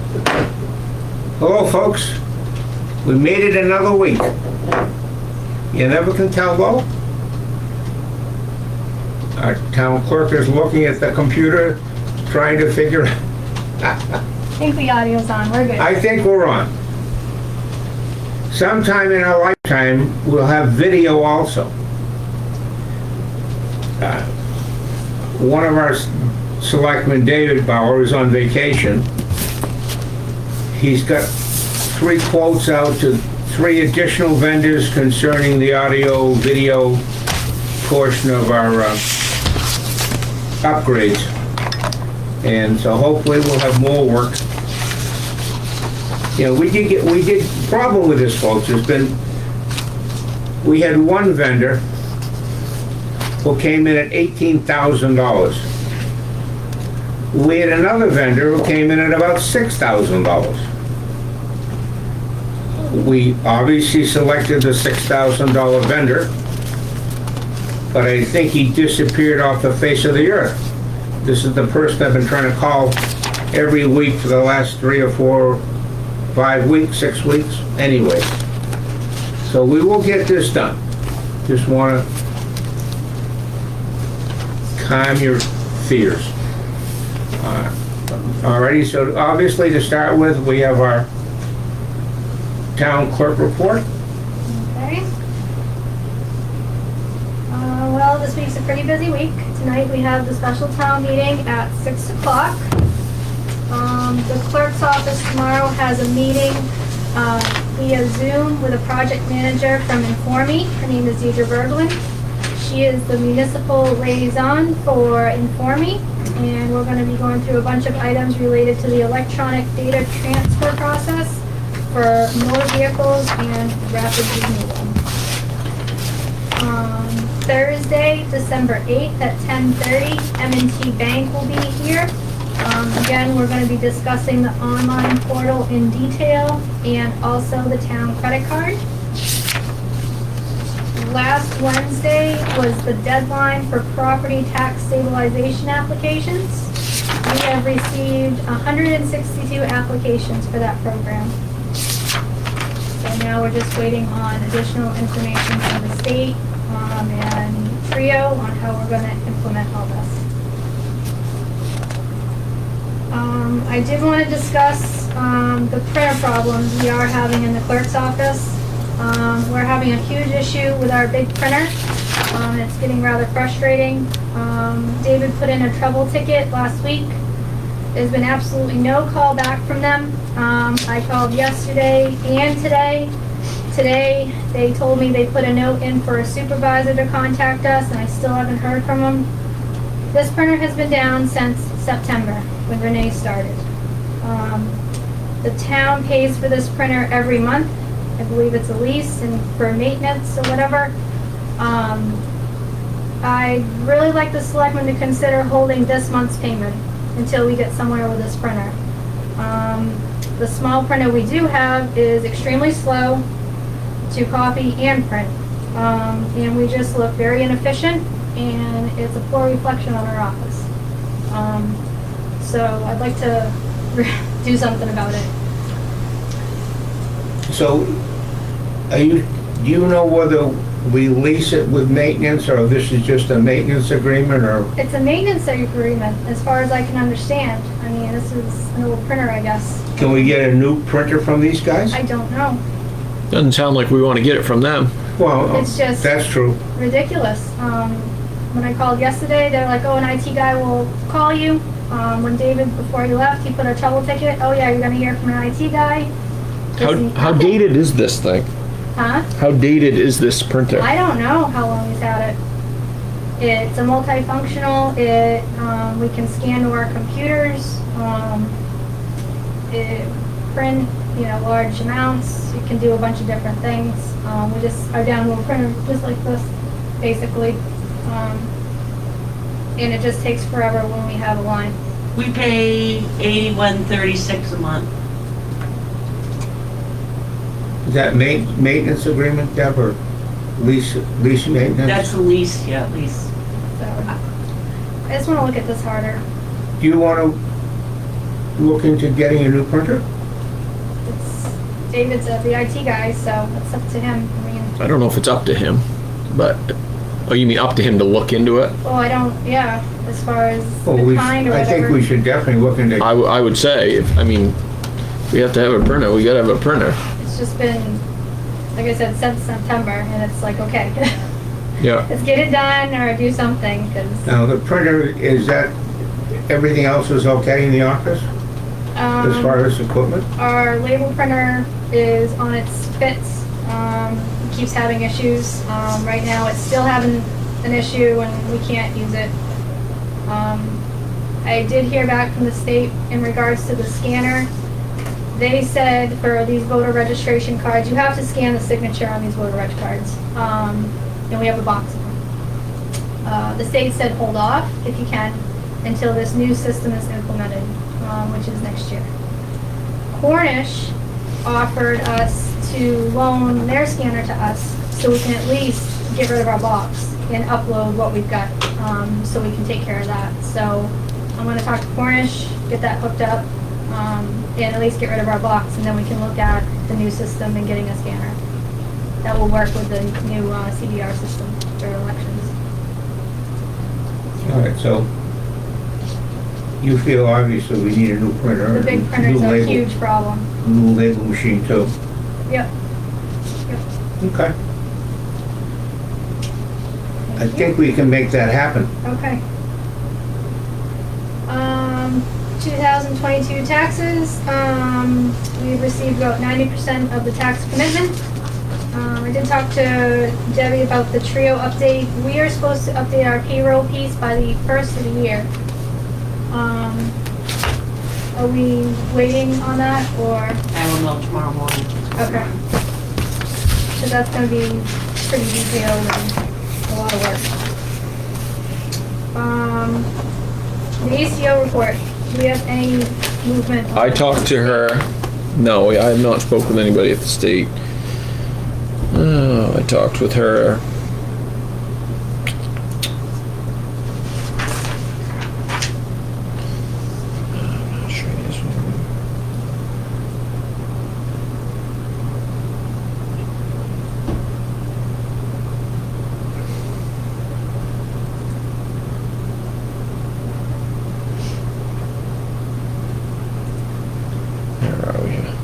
Hello, folks. We made it another week. You never can tell, though. Our town clerk is looking at the computer, trying to figure. I think the audio's on. We're good. I think we're on. Sometime in our lifetime, we'll have video also. One of our selectmen, David Bauer, is on vacation. He's got 3 quotes out to 3 additional vendors concerning the audio, video portion of our upgrades. And so hopefully we'll have more work. You know, we did, problem with this, folks, has been, we had one vendor who came in at $18,000. We had another vendor who came in at about $6,000. We obviously selected the $6,000 vendor, but I think he disappeared off the face of the earth. This is the person I've been trying to call every week for the last 3 or 4, 5 weeks, 6 weeks, anyway. So we will get this done. Just want to calm your fears. Alrighty, so obviously to start with, we have our town clerk report. Okay. Well, this week's a pretty busy week. Tonight we have the special town meeting at 6 o'clock. The clerk's office tomorrow has a meeting via Zoom with a project manager from Informe. Her name is Deidre Berglund. She is the municipal liaison for Informe, and we're going to be going through a bunch of items related to the electronic data transfer process for motor vehicles and rapid renewal. Thursday, December 8th at 10:30, M&T Bank will be here. Again, we're going to be discussing the online portal in detail and also the town credit card. Last Wednesday was the deadline for property tax stabilization applications. We have received 162 applications for that program. So now we're just waiting on additional information from the state and TRIO on how we're going to implement all this. I did want to discuss the printer problems we are having in the clerk's office. We're having a huge issue with our big printer. It's getting rather frustrating. David put in a trouble ticket last week. There's been absolutely no call back from them. I called yesterday and today. Today, they told me they put a note in for a supervisor to contact us, and I still haven't heard from them. This printer has been down since September, when Renee started. The town pays for this printer every month. I believe it's a lease and for maintenance or whatever. I'd really like the selectmen to consider holding this month's payment until we get somewhere with this printer. The small printer we do have is extremely slow to copy and print. And we just look very inefficient, and it's a poor reflection on our office. So I'd like to do something about it. So, do you know whether we lease it with maintenance, or this is just a maintenance agreement, or? It's a maintenance agreement, as far as I can understand. I mean, this is an old printer, I guess. Can we get a new printer from these guys? I don't know. Doesn't sound like we want to get it from them. Well, It's just that's true. ridiculous. When I called yesterday, they're like, oh, an IT guy will call you. When David, before he left, he put a trouble ticket. Oh yeah, you're gonna hear from an IT guy. How dated is this thing? Huh? How dated is this printer? I don't know how long he's had it. It's a multifunctional. We can scan to our computers. It print, large amounts. It can do a bunch of different things. We just are down to a printer just like this, basically. And it just takes forever when we have a line. We pay $81.36 a month. Is that maintenance agreement, Deb, or lease maintenance? That's a lease, yeah, lease. So I just want to look at this harder. Do you want to look into getting a new printer? It's, David's the IT guy, so it's up to him. I mean, I don't know if it's up to him, but, oh, you mean up to him to look into it? well, I don't, yeah, as far as Well, the kind or I whatever. think we should definitely look into, I would say, if we have to have a printer, we gotta have a printer. It's just been, like I said, since September, and it's like, okay, Yeah. let's get it done or do something, because, now the printer, is that, everything else is okay in the office as far as equipment? our label printer is on its fits, it keeps having issues. Right now, it's still having an issue and we can't use it. I did hear back from the state in regards to the scanner. They said for these voter registration cards, you have to scan the signature on these voter reg cards. And we have a box of them. The state said hold off, if you can, until this new system is implemented, which is next year. Cornish offered us to loan their scanner to us so we can at least get rid of our box and upload what we've got, so we can take care of that. So I'm gonna talk to Cornish, get that hooked up, and at least get rid of our box, and then we can look at the new system and getting a scanner that will work with the new CDR system for elections. All right, so you feel obviously we need a new printer. The big printers new are a label- huge problem. New label machine too. Yep. Okay. I think we can make that happen. Okay. 2022 taxes, we received about 90% of the tax commitment. I did talk to Debbie about the TRIO update. We are supposed to update our payroll piece by the first of the year. Are we waiting on that, or? I will know tomorrow morning. Okay. So that's gonna be pretty detailed and a lot of work. The ACO report, do we have any movement? on I that? talked to her, no, I have not spoken with anybody at the state. I talked with her. I'm not sure this one. Where are we here?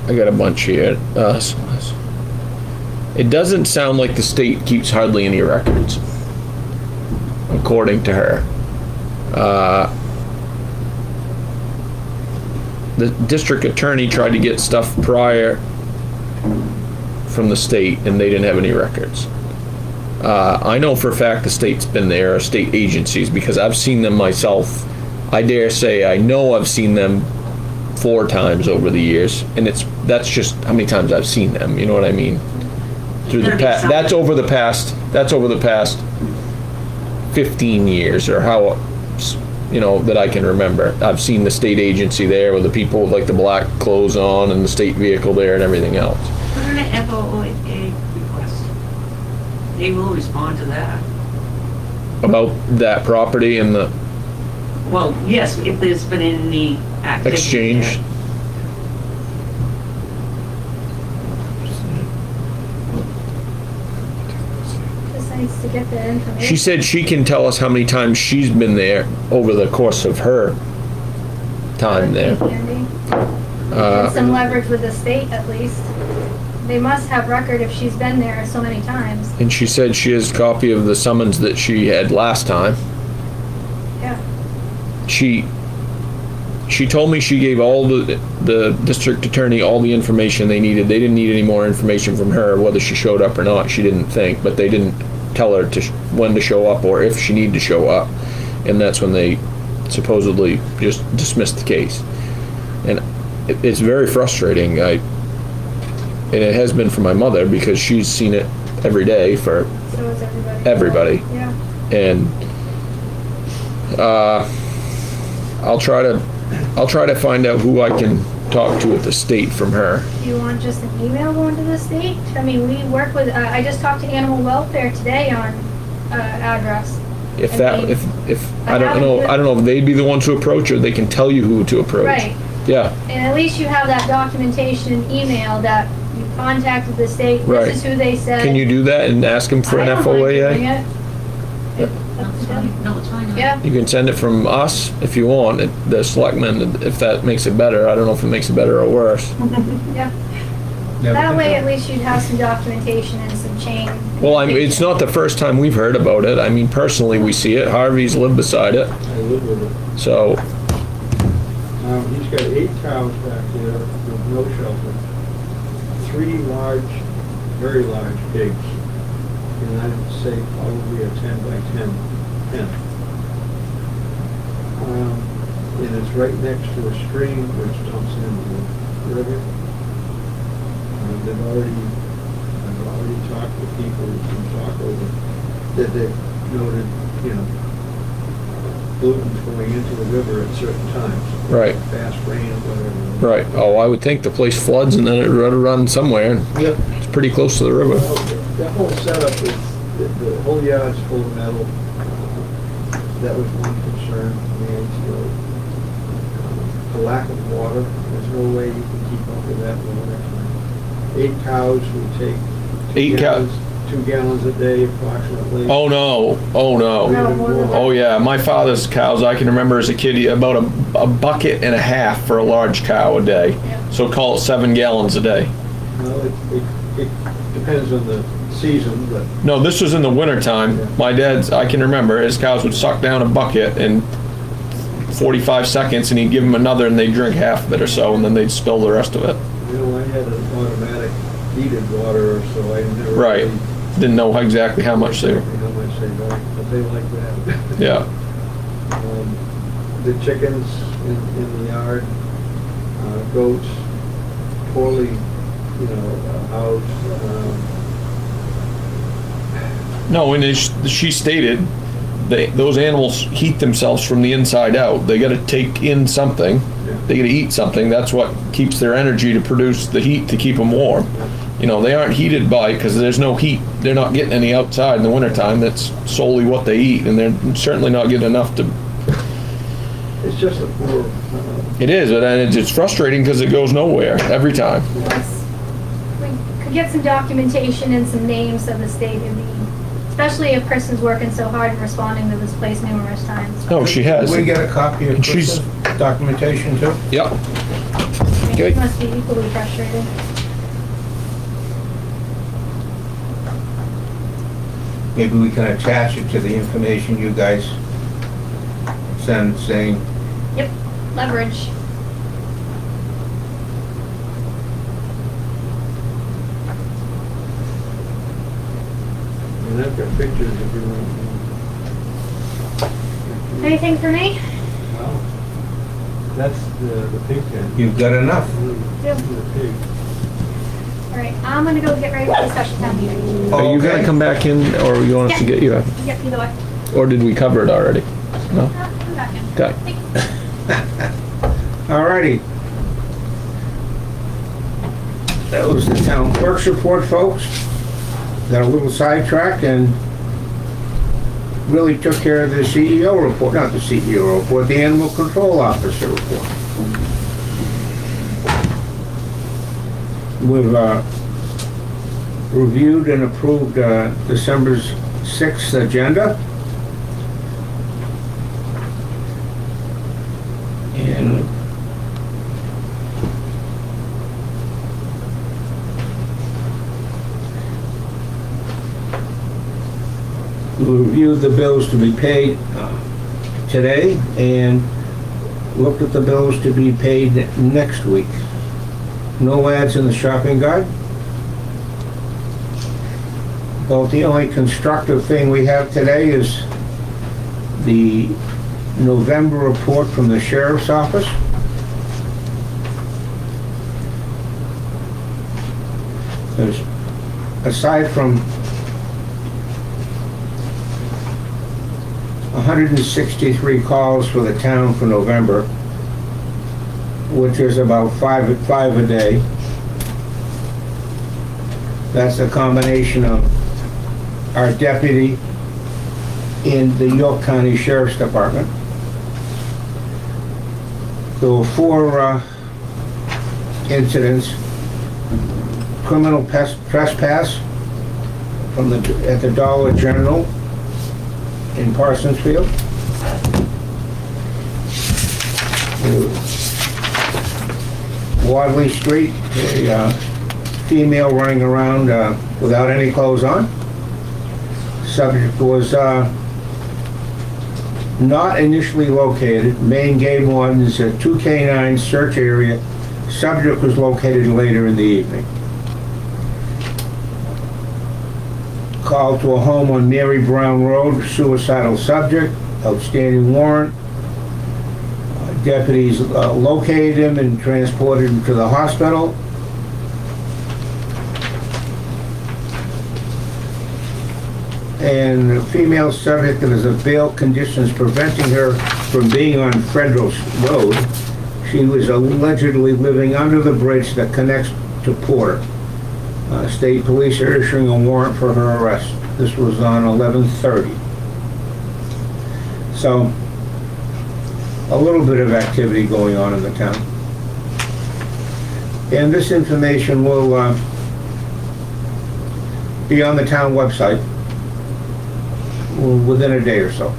I got a bunch here. It doesn't sound like the state keeps hardly any records, according to her. The district attorney tried to get stuff prior from the state, and they didn't have any records. I know for a fact the state's been there, or state agencies, because I've seen them myself. I dare say I know I've seen them 4 times over the years, and that's just how many times I've seen them. You know what I mean? Through the past, that's over the past 15 years, or how, that I can remember. I've seen the state agency there with the people with like the black clothes on and the state vehicle there and everything else. Put in an FOA request. They will respond to that. About that property and the Well, yes, if there's been any activity exchange. there. Just nice to get the information. She said she can tell us how many times she's been there over the course of her time there. Handy. Uh, And some leverage with the state, at least. They must have record if she's been there so many times. And she said she has a copy of the summons that she had last time. Yeah. She told me she gave all the district attorney all the information they needed. They didn't need any more information from her, whether she showed up or not. She didn't think, but they didn't tell her when to show up or if she needed to show up. And that's when they supposedly just dismissed the case. And it's very frustrating. And it has been for my mother, because she's seen it every day for So is everybody. everybody. Yeah. And I'll try to find out who I can talk to at the state from her. Do you want just an email going to the state? I mean, we work with, I just talked to Animal Welfare today on address. If I that, mean, if, I I don't know, I don't know if they'd be the ones to approach or they can tell you who to approach. Right, Yeah, and at least you have that documentation in email that you contacted the state, Right. this is who they said. can you do that and ask them for I an don't mind doing FOIA? it. No, it's fine. No, it's fine. Yeah, You can send it from us if you want, the selectmen, if that makes it better. I don't know if it makes it better or worse. yeah. Never That can way, tell. at least you'd have some documentation and some chain. Well, I mean, it's not the first time we've heard about it. I mean, personally, we see it. Harvey's lived beside it, I live with it. so, He's got 8 cows back there with no shelter, 3 large, very large pigs, and I'd say probably a 10 by 10 pen. And it's right next to a stream which dumps into the river. I've already talked to people who can talk over, that they've noted, pollutants going into the river at certain times. right, Fast rain, whatever. right. Oh, I would think the place floods and then it would run somewhere. And Yep. it's pretty close to the river. Well, that whole setup is, the whole yard's full of metal. That was one concern, the lack of water. There's no way you can keep up with that in the winter time. 8 cows would take 8 cows. 2 gallons a day approximately. Oh, no. Oh, no. No, more than that. Oh, yeah. My father's cows, I can remember as a kid, about a bucket and a half for a large cow a day. Yeah. So call it 7 gallons a day. Well, it depends on the season, but No, this was in the wintertime. My dad's, I can remember, his cows would suck down a bucket in 45 seconds and he'd give them another and they'd drink half of it or so and then they'd spill the rest of it. I had an automatic heated water, so I never. Right. really Didn't know exactly how much they were. How much they like, but they like that. Yeah. The chickens in the yard, goats, poorly, housed. No, and she stated, those animals heat themselves from the inside out. They got to take in something. They got to eat something. That's what keeps their energy to produce the heat to keep them warm. They aren't heated because there's no heat. They're not getting any outside in the wintertime. That's solely what they eat, and they're certainly not getting enough to. It's just a poor. It is, but it's frustrating because it goes nowhere every time. Yes. We could get some documentation and some names of the state, it'd be, especially if Kristen's working so hard and responding to this place numerous times. No, she has. We get a copy of And she's- Kristen's documentation too? Yep. I mean, Okay. she must be equally frustrated. Maybe we can attach it to the information you guys send saying, Yep, leverage. And I've got pictures if you want. Anything for me? Well, that's the pig pen. you've got enough. Yep. The pig. All right, I'm gonna go get ready for the special town meeting. Are you Okay. gonna come back in, or you want us to get you out? Yep, either way. Or did we cover it already? No? I'm back in. Okay. Alrighty. That was the town clerk's report, folks. Got a little sidetracked and really took care of the CEO report, not the CEO report, the animal control officer report. We've reviewed and approved December's 6th agenda. And we reviewed the bills to be paid today and looked at the bills to be paid next week. No ads in the shopping guide. About the only constructive thing we have today is the November report from the sheriff's office. There's, aside from 163 calls for the town for November, which is about five a day. That's a combination of our deputy in the York County Sheriff's Department. There were 4 incidents. Criminal trespass at the Dollar General in Parsonsfield. Wadley Street, a female running around without any clothes on. Subject was not initially located. Main game wardens at 2K9 search area. Subject was located later in the evening. Call to a home on Mary Brown Road, suicidal subject, outstanding warrant. Deputies located him and transported him to the hospital. And the female subject that is of bail conditions preventing her from being on Federal Road. She was allegedly living under the bridge that connects to Porter. State police are issuing a warrant for her arrest. This was on 11/30. So, a little bit of activity going on in the town. And this information will be on the town website within a day or so.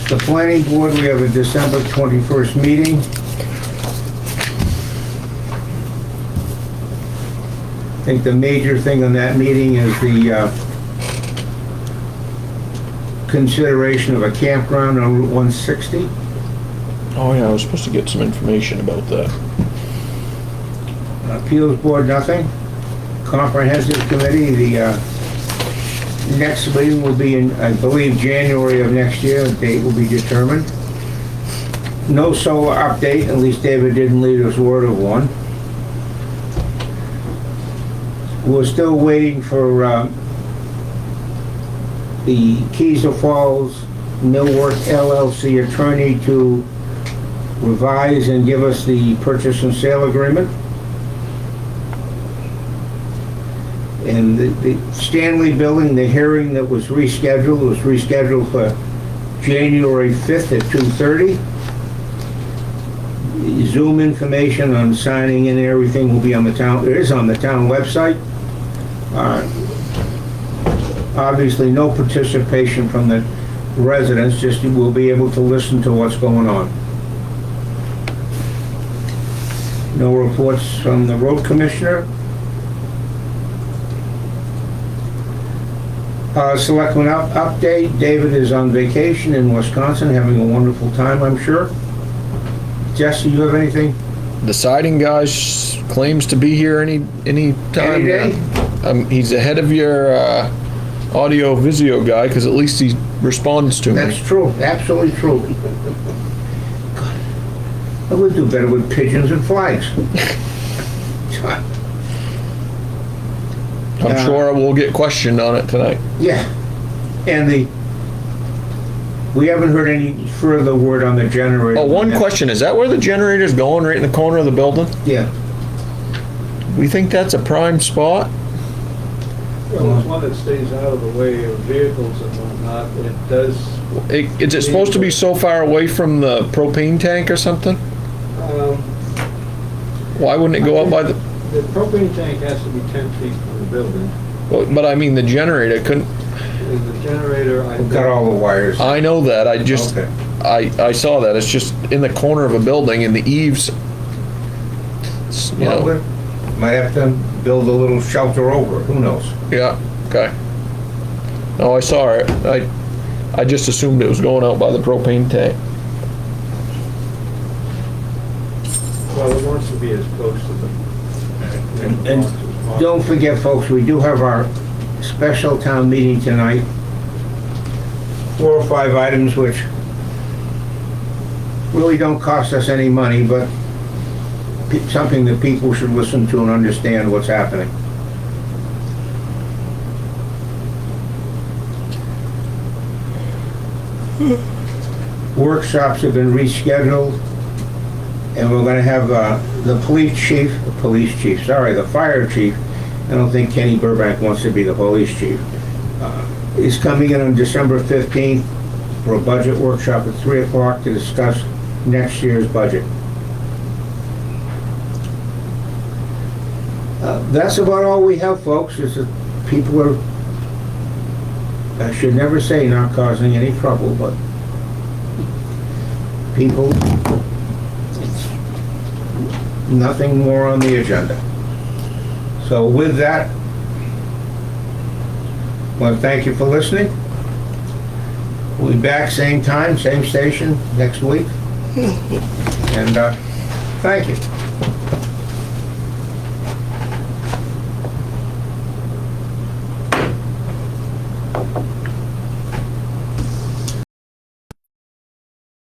The planning board, we have a December 21st meeting. I think the major thing on that meeting is the consideration of a campground on Route 160. Oh yeah, I was supposed to get some information about that. Appeals board, nothing. Comprehensive committee, the next meeting will be in, I believe, January of next year. The date will be determined. No solar update, at least David didn't leave us word of one. We're still waiting for the Keezer Falls Millwork LLC attorney to revise and give us the purchase and sale agreement. And the Stanley Building, the hearing that was rescheduled for January 5th at 2:30. The Zoom information on signing in and everything will be on the town, it is on the town website. Obviously, no participation from the residents, just we'll be able to listen to what's going on. No reports from the road commissioner. Selectmen update. David is on vacation in Wisconsin, having a wonderful time, I'm sure. Jesse, you have anything? The siding guy claims to be here any time. Any day? He's ahead of your audio visio guy because at least he responds to me. That's true, absolutely true. I would do better with pigeons and flags. I'm sure we'll get questioned on it tonight. Yeah, and we haven't heard any further word on the generator. Oh, one question, is that where the generator's going, right in the corner of the building? Yeah. We think that's a prime spot? Well, it's one that stays out of the way of vehicles and whatnot. It does. Is it supposed to be so far away from the propane tank or something? Why wouldn't it go up by the... The propane tank has to be 10 feet from the building. But I mean, the generator couldn't... And the generator, We've got all the wires. I know that, I just... Okay. I saw that, it's just in the corner of a building and the eaves... You Well, know, we might have to build a little shelter over it, who knows? yeah, okay. No, I saw it. I just assumed it was going out by the propane tank. well, it wants to be as close to the... And don't forget, folks, we do have our special town meeting tonight. 4 or 5 items which really don't cost us any money, but something that people should listen to and understand what's happening. Workshops have been rescheduled. And we're gonna have, the fire chief. I don't think Kenny Burbank wants to be the police chief. Is coming in on December 15th for a budget workshop at 3 o'clock to discuss next year's budget. That's about all we have, folks, is that people are, I should never say not causing any trouble, but people, it's nothing more on the agenda. So with that, I want to thank you for listening. We'll be back same time, same station next week. And thank you.